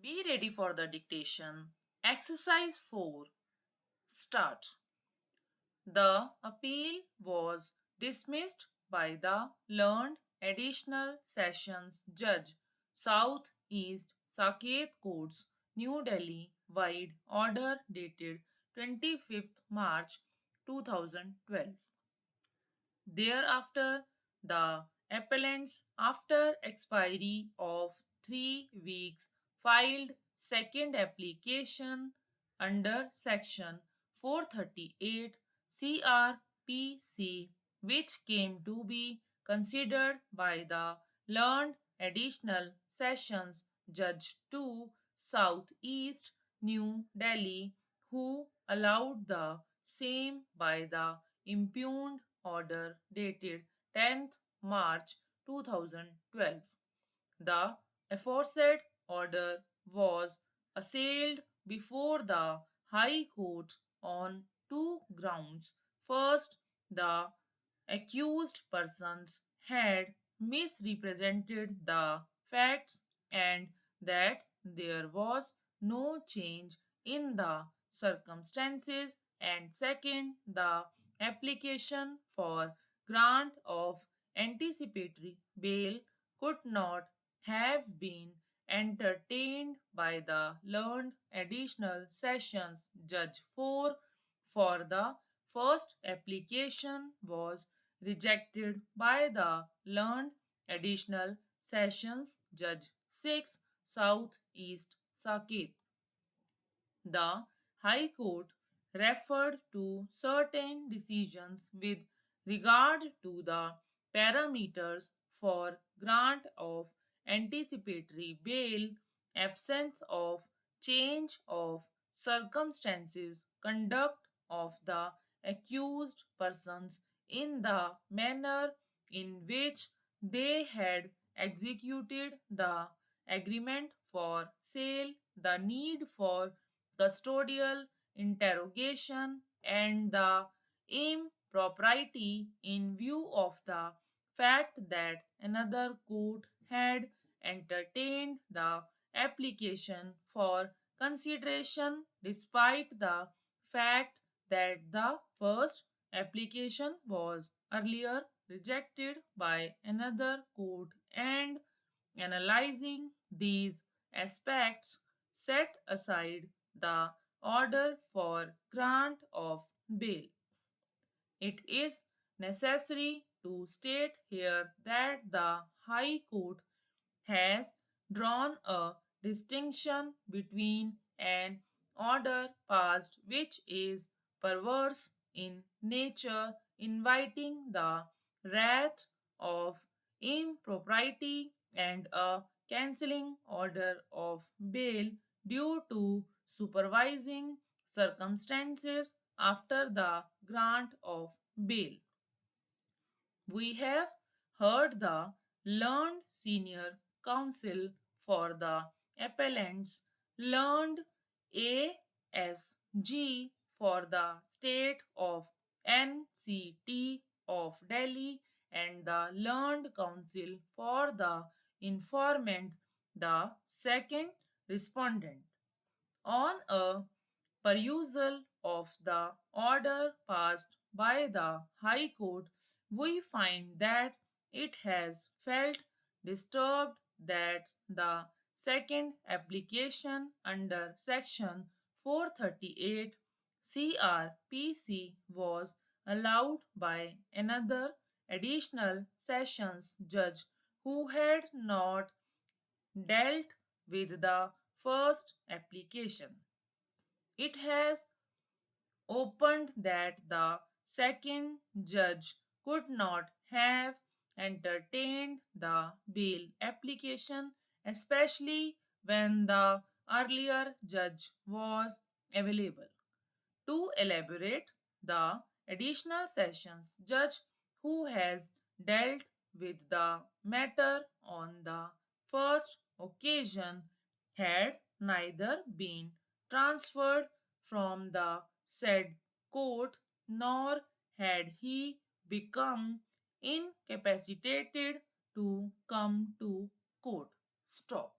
Be ready for the dictation. Exercise 4. Start. The appeal was dismissed by the learned additional sessions judge, South East Saket Courts, New Delhi, wide order dated 25th March 2012. Thereafter, the appellants, after expiry of 3 weeks, filed second application under Section 438 CRPC, which came to be considered by the learned additional sessions judge 2 Southeast New Delhi, who allowed the same by the impugned order dated 10th March 2012. The aforesaid order was assailed before the High Court on two grounds. First, the accused persons had misrepresented the facts and that there was no change in the circumstances, and second, the application for grant of anticipatory bail could not have been entertained by the learned additional sessions judge 4, for the first application was rejected by the learned additional sessions judge 6 South East Saket. The High Court referred to certain decisions with regard to the parameters for grant of anticipatory bail, absence of change of circumstances, conduct of the accused persons in the manner in which they had executed the agreement for sale, the need for custodial interrogation, and the impropriety in view of the fact that another court had entertained the application for consideration despite the fact that the first application was earlier rejected by another court, and analyzing these aspects set aside the order for grant of bail. It is necessary to state here that the High Court has drawn a distinction between an order passed which is perverse in nature, inviting the wrath of impropriety, and a cancelling order of bail due to supervising circumstances after the grant of bail. We have heard the learned senior counsel for the appellants, learned ASG for the state of NCT of Delhi, and the learned counsel for the informant, the second respondent. On a perusal of the order passed by the High Court, we find that it has felt disturbed that the second application under Section 438 CRPC was allowed by another additional sessions judge who had not dealt with the first application. It has opened that the second judge could not have entertained the bail application, especially when the earlier judge was available. To elaborate, the additional sessions judge who has dealt with the matter on the first occasion had neither been transferred from the said court nor had he become incapacitated to come to court. Stop.